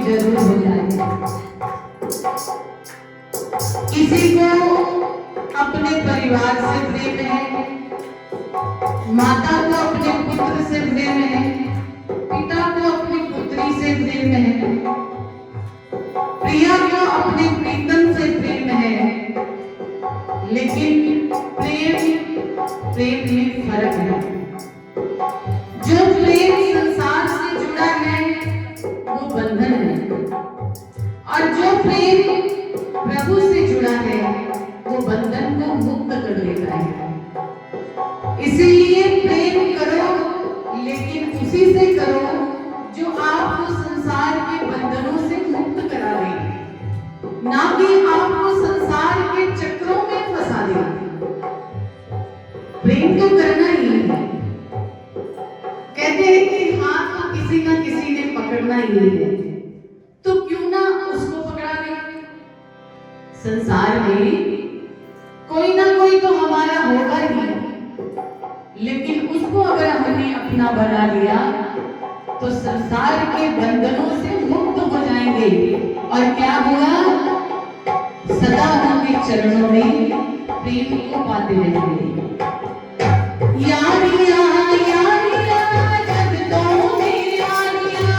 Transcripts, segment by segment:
जरूर हो जाए। किसी को अपने परिवार से प्रेम है, माता को अपने पुत्र से प्रेम है, पिता को अपनी पुत्री से प्रेम है, प्रिया को अपने प्रीतम से प्रेम है। लेकिन प्रेम में फर्क है। जो प्रेम संसार से जुड़ा है वो बंधन है, और जो प्रेम प्रभु से जुड़ा है वो बंधन को मुक्त कर लेता है। इसीलिए प्रेम करो, लेकिन उसी से करो जो आपको संसार के बंधनों से मुक्त करा दे, ना कि आपको संसार के चक्रों में फंसा दे। प्रेम तो करना ही है। कहते हैं कि हाथ तो किसी ना किसी ने पकड़ना ही है, तो क्यों ना उसको पकड़ा दे। संसार में कोई ना कोई तो हमारा होगा ही, लेकिन उसको अगर हमने अपना बना लिया तो संसार के बंधनों से मुक्त हो जाएंगे। और क्या हुआ? सदा उनके चरणों में प्रेम को पाते रहेंगे। यारियां यारियां जगतों में यारियां,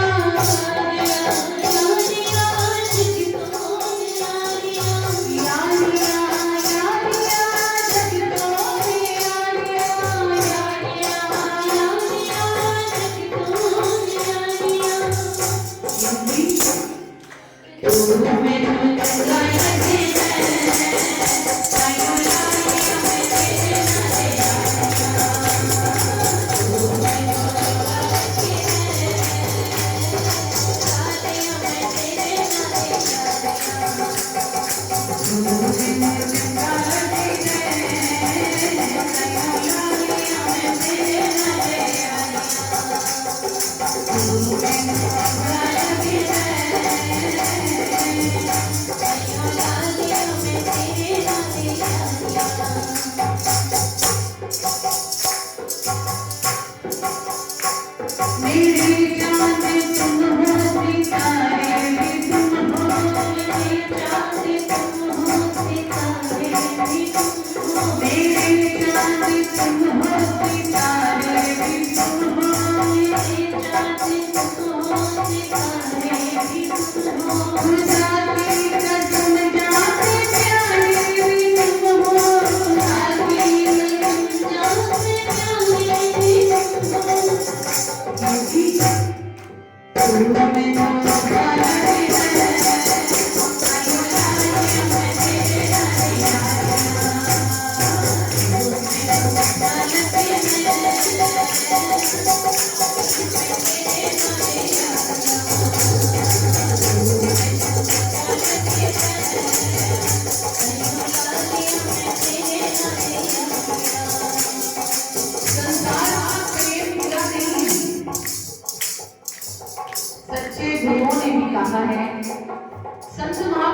Thank you.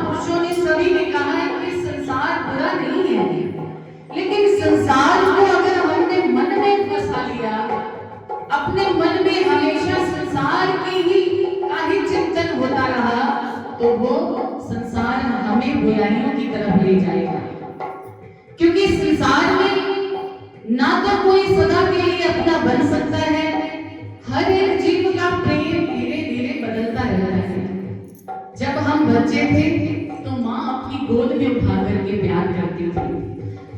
महापुरुषों ने सभी ने कहा है कि संसार बुरा नहीं है, लेकिन संसार को अगर हमने मन में बसा लिया, अपने मन में हमेशा संसार की ही चिंतन होता रहा, तो वो संसार हमें बुराइयों की तरफ ले जाएगा। क्योंकि संसार में ना तो कोई सदा के लिए अपना बन सकता है, हर एक जीव का प्रेम धीरे धीरे बदलता रहता है। जब हम बच्चे थे तो माँ अपनी गोद में उठा करके प्यार करती थी,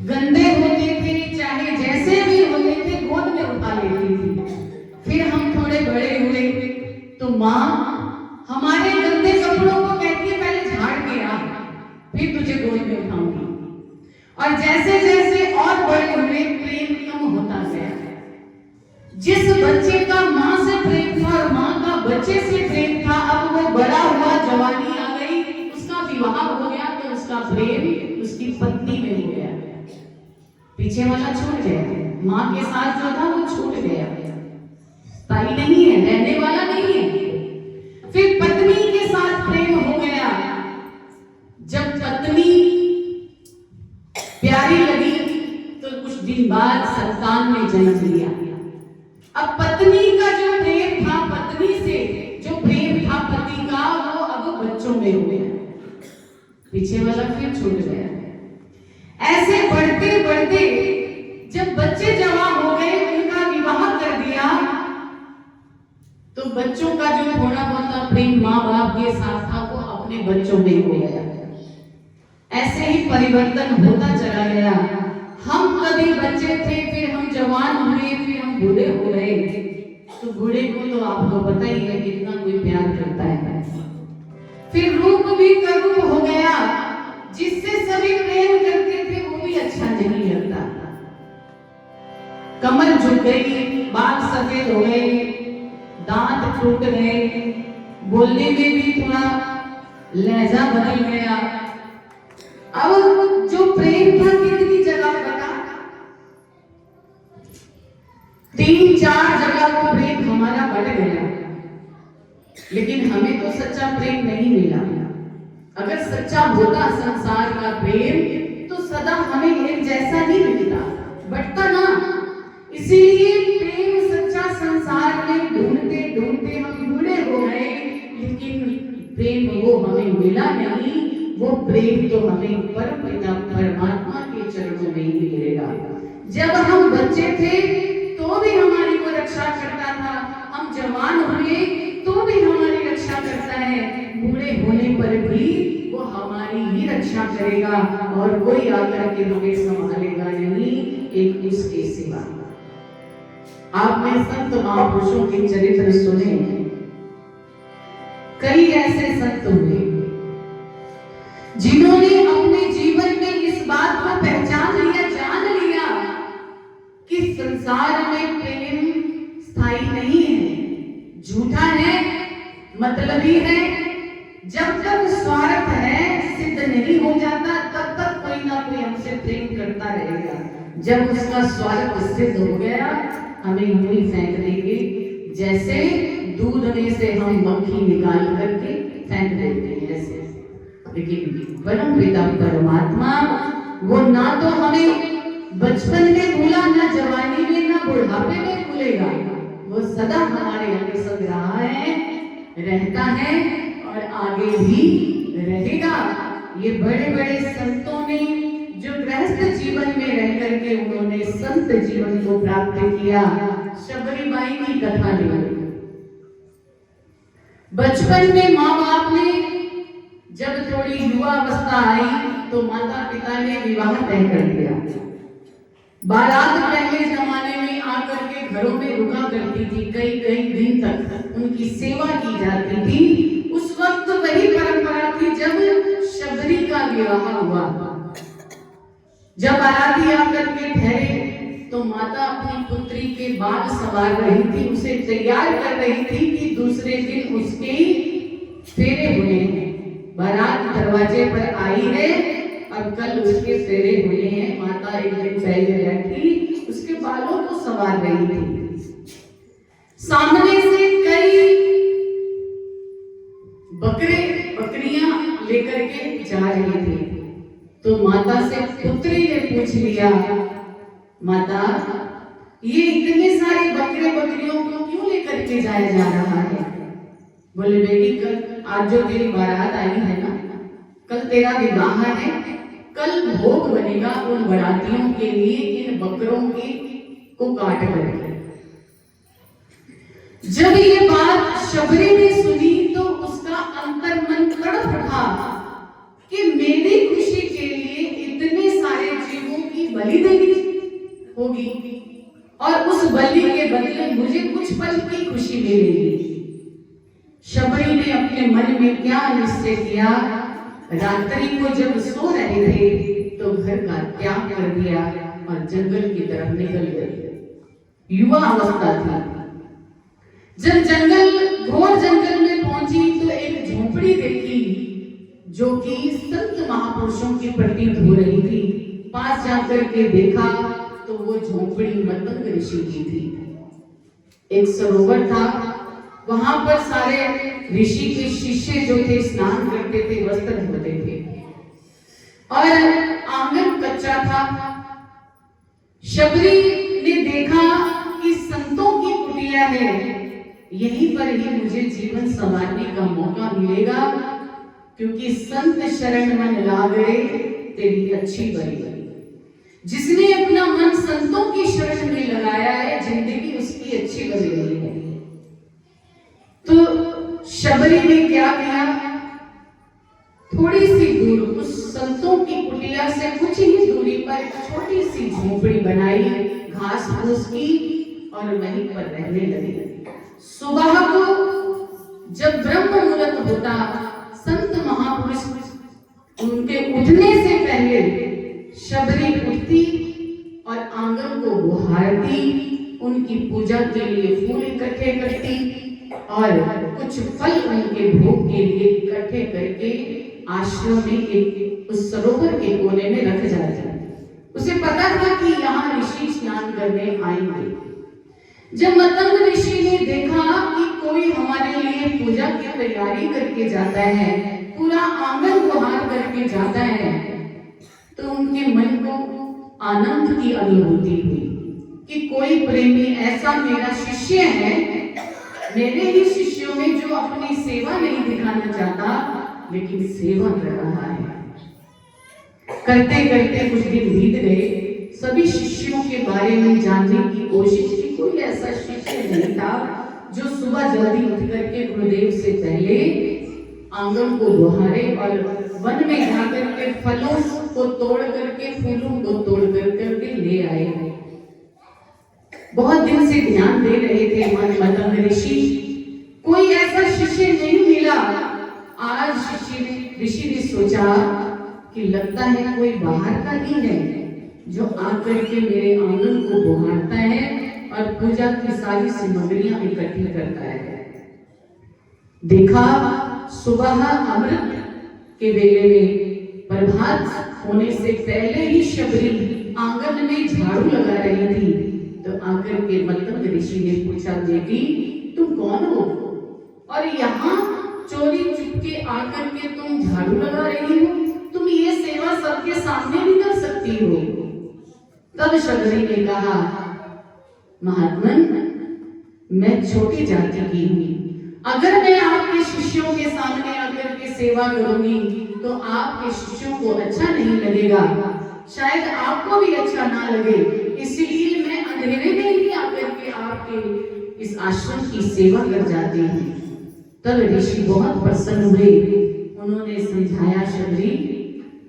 गंदे होते थे चाहे जैसे भी होते थे गोद में उठा लेती थी। फिर हम थोड़े बड़े हुए तो माँ हमारे गंदे कपड़ों को कहती है पहले झाड़ के आ, फिर तुझे गोद में उठाऊंगी। और जैसे जैसे और बड़े हुए प्रेम कम होता गया। जिस बच्चे का माँ से प्रेम था और माँ का बच्चे से प्रेम था, अब वो बड़ा हुआ, जवानी आ गई, उसका विवाह हो गया तो उसका प्रेम उसकी पत्नी में हो गया, पीछे वाला छूट गया। माँ के साथ जो था वो छूट गया, स्थायी नहीं है, रहने वाला नहीं है। फिर पत्नी के साथ प्रेम हो गया। जब पत्नी प्यारी लगी तो कुछ दिन बाद संतान ने जन्म लिया। अब पत्नी का जो प्रेम था, पत्नी से जो प्रेम था पति का, वो अब बच्चों में हो गया, पीछे वाला फिर छूट गया। ऐसे बढ़ते बढ़ते जब बच्चे जवान हो गए, उनका विवाह कर दिया, तो बच्चों का जो थोड़ा बहुत प्रेम माँ बाप के साथ था वो अपने बच्चों में हो गया। ऐसे ही परिवर्तन होता चला गया। हम कभी बच्चे थे, फिर हम जवान हुए, फिर हम बूढ़े हो गए। तो बूढ़े को तो आपको पता ही है कितना कोई प्यार करता है। फिर रूप भी करूप हो गया, जिससे सभी प्रेम करते थे वो भी अच्छा नहीं लगता। कमर झुक गई, बाल सफेद हो गए, दांत टूट गए, बोलने में भी थोड़ा लहजा बदल गया। अब जो प्रेम था कितनी जगह बता, 3-4 जगह वो प्रेम हमारा बढ़ गया, लेकिन हमें तो सच्चा प्रेम नहीं मिला। अगर सच्चा होता संसार का प्रेम तो सदा हमें एक जैसा नहीं मिलता, बढ़ता ना। इसीलिए प्रेम सच्चा संसार में ढूंढते ढूंढते हम बूढ़े हो गए, लेकिन प्रेम वो हमें मिला नहीं। वो प्रेम तो हमें परमपिता परमात्मा के चरणों में ही मिलेगा। जब हम बच्चे थे तो भी हमारी वो रक्षा करता था, हम जवान हुए तो भी हमारी रक्षा करता है, बूढ़े होने पर भी वो हमारी ही रक्षा करेगा और कोई आकर के हमें संभालेगा नहीं, एक उसके सिवा। आपने संत महापुरुषों के चरित्र सुने, कई ऐसे संत हुए जिन्होंने अपने जीवन में इस बात को पहचान लिया, जान लिया कि संसार में प्रेम स्थायी नहीं है, झूठा है, मतलबी है। जब तक स्वार्थ है, सिद्ध नहीं हो जाता, तब तक कोई ना कोई हमसे प्रेम करता रहेगा। जब उसका स्वार्थ सिद्ध हो गया, हमें यूं फेंक देंगे, जैसे दूध में से हम मक्खी निकाल करके फेंक देते हैं ऐसे। लेकिन परम पिता परमात्मा वो ना तो हमें बचपन में भूला, ना जवानी में, ना बुढ़ापे में भूलेगा। वो सदा हमारे आगे संग रहा है, रहता है और आगे भी रहेगा। ये बड़े बड़े संतों ने जो गृहस्थ जीवन में रह करके उन्होंने संत जीवन को प्राप्त किया। शबरीबाई की कथा ले, बचपन में माँ बाप ने जब थोड़ी युवा अवस्था आई तो माता पिता ने विवाह तय कर दिया। बारात पहले जमाने में आकर के घरों में रुका करती थी, कई कई दिन तक उनकी सेवा की जाती थी। उस वक्त वही परंपरा थी जब शबरी का विवाह हुआ। जब बाराती आकर के ठहरे तो माता अपनी पुत्री के बाग संवार रही थी, उसे तैयार कर रही थी कि दूसरे दिन उसके फेरे हुए हैं। बारात दरवाजे पर आई है और कल उसके फेरे हुए हैं। माता एक दिन पहले बैठी उसके बालों को संवार रही थी। सामने से कई बकरियां लेकर के जा रहे थे। तो माता से पुत्री ने पूछ लिया, माता ये इतने सारे बकरे बकरियों को क्यों लेकर के जाया जा रहा है? बोले बेटी कल आज जो तेरी बारात आई है ना, कल तेरा विवाह है, कल भोग बनेगा उन बरातियों के लिए इन बकरों की को काट करके। जब ये बात शबरी ने सुनी तो उसका अंतर्मन तड़प उठा कि मेरी खुशी के लिए इतने सारे जीवों की बलि देनी होगी और उस बलि के बदले मुझे कुछ पल की खुशी मिलेगी। शबरी ने अपने मन में क्या निश्चय किया, रात्रि को जब सो रहे थे तो घर का त्याग कर दिया और जंगल की तरफ निकल गई। युवा अवस्था थी। जब घोर जंगल में पहुंची तो एक झोपड़ी देखी जो कि संत महापुरुषों की प्रतीत हो रही थी। पास जाकर के देखा तो वो झोपड़ी मतंग ऋषि की थी। एक सरोवर था, वहां पर सारे ऋषि के शिष्य जो थे स्नान करते थे, वस्त्र धोते थे और आंगन कच्चा था। शबरी ने देखा कि संतों की कुटिया है, यहीं पर ही मुझे जीवन संवारने का मौका मिलेगा, क्योंकि संत शरण मन लागरे तेरी अच्छी बनी। जिसने अपना मन संतों की शरण में लगाया है, जिंदगी उसकी अच्छी बनी रही है। तो शबरी ने क्या किया, थोड़ी सी दूर उस संतों की कुटिया से कुछ ही दूरी पर छोटी सी झोपड़ी बनाई, घास फूस की और वहीं पर रहने लगे। सुबह को जब ब्रह्म मुहूर्त होता, संत महापुरुष उनके उठने से पहले शबरी उठती और आंगन को बुहारती, उनकी पूजा के लिए फूल इकट्ठे करती और कुछ फल उनके भोग के लिए इकट्ठे करके आश्रम में एक उस सरोवर के कोने में रख जाते। उसे पता था कि यहाँ ऋषि स्नान करने आएंगे। जब मतंग ऋषि ने देखा कि कोई हमारे लिए पूजा की तैयारी करके जाता है, पूरा आंगन बुहार करके जाता है, तो उनके मन को आनंद की अनुभूति हुई कि कोई प्रेमी ऐसा मेरा शिष्य है, मेरे ही शिष्यों में जो अपनी सेवा नहीं दिखाना चाहता लेकिन सेवा कर रहा है। करते करते कुछ दिन बीत गए। सभी शिष्यों के बारे में जानने की कोशिश की। कोई ऐसा शिष्य नहीं था जो सुबह जल्दी उठ करके गुरुदेव से पहले आंगन को बुहारे और वन में जाकर के फलों को तोड़ करके, फूलों को तोड़ करके ले आए। बहुत दिन से ध्यान दे रहे थे मतंग ऋषि, कोई ऐसा शिष्य नहीं मिला। आज ऋषि ने सोचा कि लगता है कोई बाहर का ही है जो आकर के मेरे आंगन को बुहारता है और पूजा की सारी सामग्रियां इकट्ठी करता है। देखा सुबह अमृत के वेले में प्रभात होने से पहले ही शबरी आंगन में झाड़ू लगा रही थी। तो आकर के मतंग ऋषि ने पूछा, बेटी तुम कौन हो और यहाँ चोरी चुपके आकर के तुम झाड़ू लगा रही हो? तुम ये सेवा सबके सामने भी कर सकती हो। तब शबरी ने कहा, महात्मन मैं छोटी जाति की हूँ, अगर मैं आपके शिष्यों के सामने आकर के सेवा करूंगी तो आपके शिष्यों को अच्छा नहीं लगेगा, शायद आपको भी अच्छा ना लगे, इसलिए मैं अंधेरे में ही आकर के आपके इस आश्रम की सेवा कर जाती हूँ। तब ऋषि बहुत प्रसन्न हुए। उन्होंने समझाया, शबरी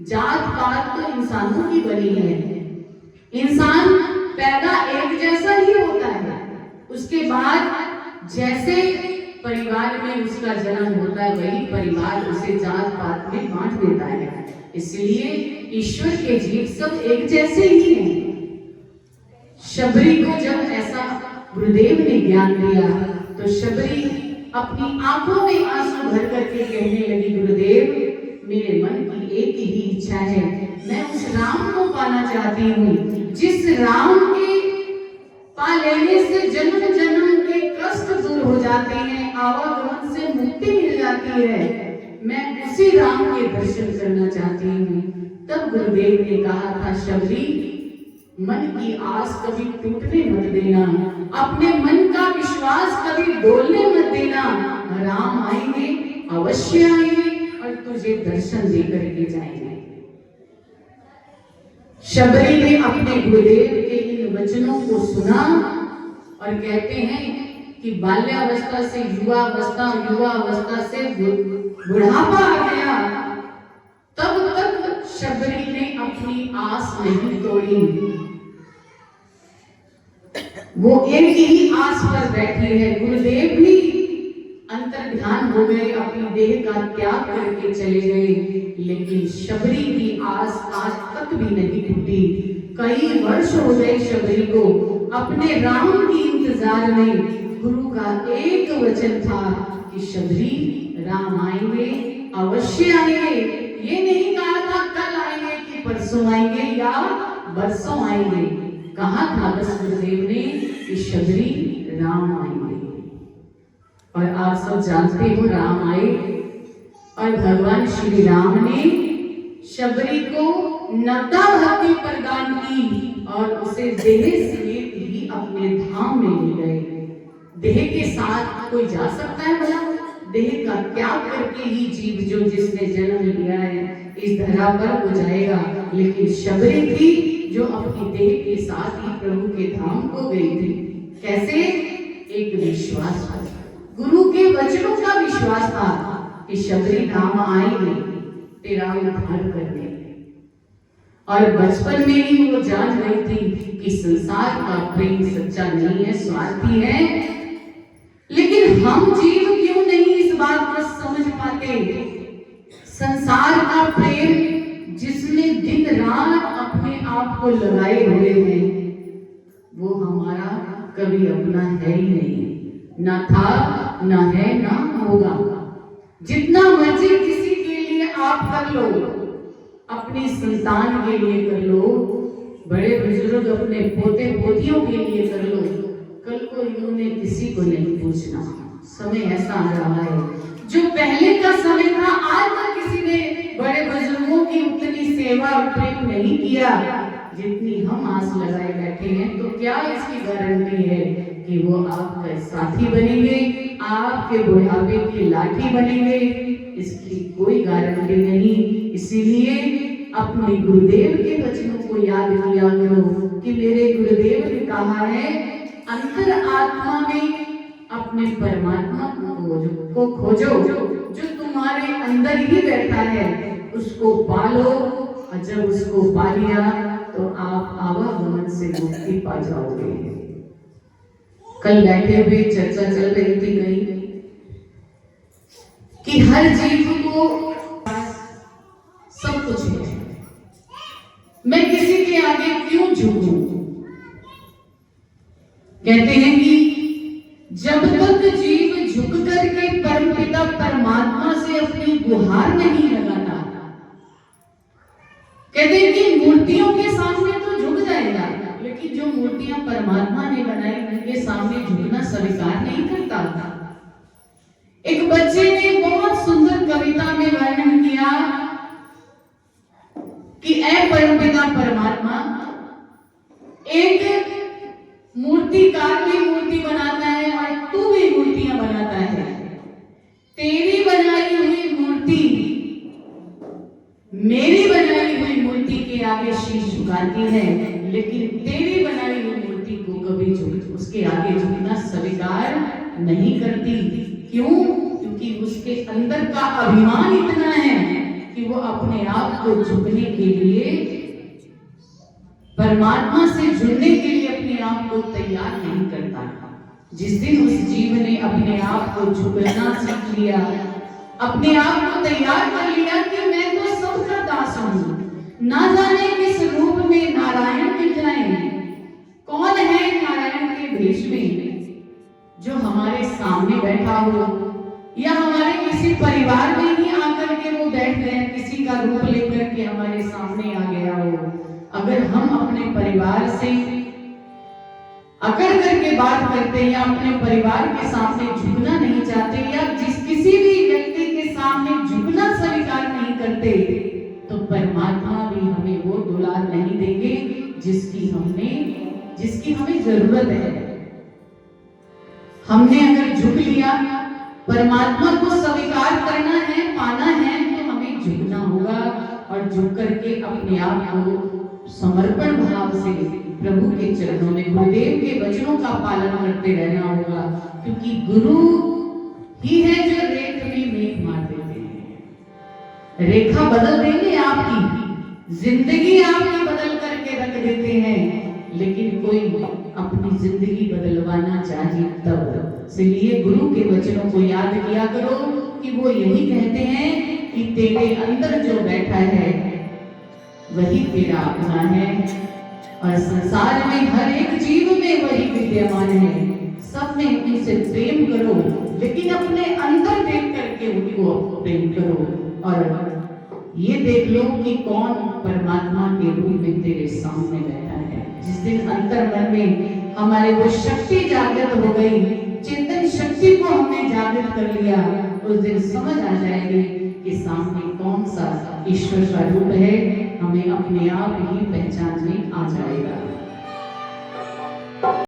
जात पात तो इंसानों की बनी है, इंसान पैदा एक जैसा ही होता है, उसके बाद जैसे परिवार में उसका जन्म होता है वही परिवार उसे जात पात में बांट देता है। इसलिए ईश्वर के जीव सब एक जैसे ही हैं। शबरी को जब ऐसा गुरुदेव ने ज्ञान दिया तो शबरी अपनी आंखों में आंसू भर करके कहने लगी, गुरुदेव मेरे मन की एक ही इच्छा है, मैं उस राम को पाना चाहती हूँ जिस राम के पा लेने से जन्म जन्म के कष्ट दूर हो जाते हैं, आवागमन से मुक्ति मिल जाती है। मैं उसी राम के दर्शन करना चाहती हूँ। तब गुरुदेव ने कहा था, शबरी मन की आस कभी टूटने मत देना, अपने मन का विश्वास कभी डोलने मत देना। राम आएंगे, अवश्य आएंगे और तुझे दर्शन देकर के जाएंगे। शबरी ने अपने गुरुदेव के इन वचनों को सुना और कहते हैं कि बाल्यावस्था से युवावस्था, युवावस्था से बुढ़ापा आ गया, तब तक शबरी ने अपनी आस नहीं तोड़ी। वो एक ही आस पर बैठी है। गुरुदेव भी अंतर ध्यान हो गए, अपनी देह का त्याग करके चले गए, लेकिन शबरी की आस आज तक भी नहीं टूटी। कई वर्ष हो गए शबरी को अपने राम की इंतजार में। गुरु का एक वचन था कि शबरी राम आएंगे, अवश्य आएंगे। ये नहीं कहा था कल आएंगे कि परसों आएंगे या बरसों आएंगे। कहा था बस गुरुदेव ने कि शबरी राम आएंगे। और आप सब जानते हो राम आए और भगवान श्री राम ने शबरी को नवदा भक्ति प्रदान की और उसे देह समेत ही अपने धाम में ले गए। देह के साथ कोई जा सकता है भला? देह का त्याग करके ही जीव जो जिसने जन्म लिया है इस धरा पर वो जाएगा, लेकिन शबरी थी जो अपनी देह के साथ ही प्रभु के धाम को गई थी। कैसे? एक विश्वास था, गुरु के वचनों का विश्वास था कि शबरी राम आएंगे तेरा उद्धार करने। और बचपन में ही वो जान रही थी कि संसार का प्रेम सच्चा नहीं है, स्वार्थी है। लेकिन हम जीव क्यों नहीं इस बात को समझ पाते? संसार का प्रेम जिसमें दिन रात अपने आप को लगाए हुए हैं, वो हमारा कभी अपना है ही नहीं, ना था, ना है, ना होगा। जितना मर्जी किसी के लिए आप कर लो, अपनी संतान के लिए कर लो, बड़े बुजुर्ग अपने पोते पोतियों के लिए कर लो, कल को इन्होंने किसी को नहीं पूछना। समय ऐसा आ रहा है, जो पहले का समय था, आज तक किसी ने बड़े बुजुर्गों की उतनी सेवा और प्रेम नहीं किया जितनी हम आस लगाए बैठे हैं। तो क्या इसकी गारंटी है कि वो आपका साथी बनेंगे, आपके बुढ़ापे की लाठी बनेंगे? इसकी कोई गारंटी नहीं। इसीलिए अपने गुरुदेव के वचनों को याद किया करो कि मेरे गुरुदेव ने कहा है, अंतर आत्मा में अपने परमात्मा को खोजो, जो तुम्हारे अंदर ही बैठा है, उसको पालो। और जब उसको पा लिया तो आप आवागमन से मुक्ति पा जाओगे। कल बैठे हुए चर्चा चल रही थी कहीं कि हर जीव को सब कुछ है, मैं किसी के आगे क्यों झुकूं? कहते हैं कि जब तक जीव झुक करके परमपिता परमात्मा से अपनी गुहार नहीं लगाता, कहते हैं कि मूर्तियों के सामने तो झुक जाएगा, लेकिन जो मूर्तियां परमात्मा ने बनाई उनके सामने झुकना स्वीकार नहीं करता। एक बच्चे ने बहुत सुंदर कविता में वर्णन किया कि ऐ परमपिता परमात्मा, एक मूर्तिकार भी मूर्ति बनाता है और तू भी मूर्तियां बनाता है। तेरी बनाई हुई मूर्ति मेरी बनाई हुई मूर्ति के आगे शीश झुकाती है, लेकिन तेरी बनाई हुई मूर्ति को कभी उसके आगे झुकना स्वीकार नहीं करती। क्यों? क्योंकि उसके अंदर का अभिमान इतना है कि वो अपने आप को झुकने के लिए, परमात्मा से जुड़ने के लिए अपने आप को तैयार नहीं करता। जिस दिन उस जीव ने अपने आप को झुकना सीख लिया, अपने आप को तैयार कर लिया कि मैं तो सबका दास हूं, ना जाने किस रूप में नारायण दिखलाएं, कौन है नारायण के भेष में जो हमारे सामने बैठा हो, या हमारे किसी परिवार में ही आकर के वो बैठ गए, किसी का रूप लेकर के हमारे सामने आ गया हो। अगर हम अपने परिवार से अकड़ करके बात करते हैं या अपने परिवार के सामने झुकना नहीं चाहते, या किसी भी व्यक्ति के सामने झुकना स्वीकार करते तो परमात्मा भी हमें वो दुलार नहीं देंगे जिसकी हमें जरूरत है। हमने अगर झुक लिया, परमात्मा को स्वीकार करना है, पाना है, तो हमें झुकना होगा और झुक करके अपने आप को समर्पण भाव से प्रभु के चरणों में गुरुदेव के वचनों का पालन करते रहना होगा, क्योंकि गुरु ही है जो रेत में मेघ मार देते हैं। रेखा बदल देंगे, आपकी जिंदगी आपकी बदल करके रख देते हैं, लेकिन कोई अपनी जिंदगी बदलवाना चाहिए तब। इसलिए गुरु के वचनों को याद किया करो कि वो यही कहते हैं कि तेरे अंदर जो बैठा है वही तेरा अपना है, और संसार में हर एक जीव में वही विद्यमान है। सब में उनसे प्रेम करो, लेकिन अपने अंदर देख करके उनको प्रेम करो, और ये देख लो कि कौन परमात्मा के रूप में तेरे सामने बैठा है। जिस दिन अंतर मन में हमारे वो शक्ति जागृत हो गई, चिंतन शक्ति को हमने जागृत कर लिया, उस दिन समझ आ जाएगी कि सामने कौन सा ईश्वर का रूप है, हमें अपने आप ही पहचान में आ जाएगा।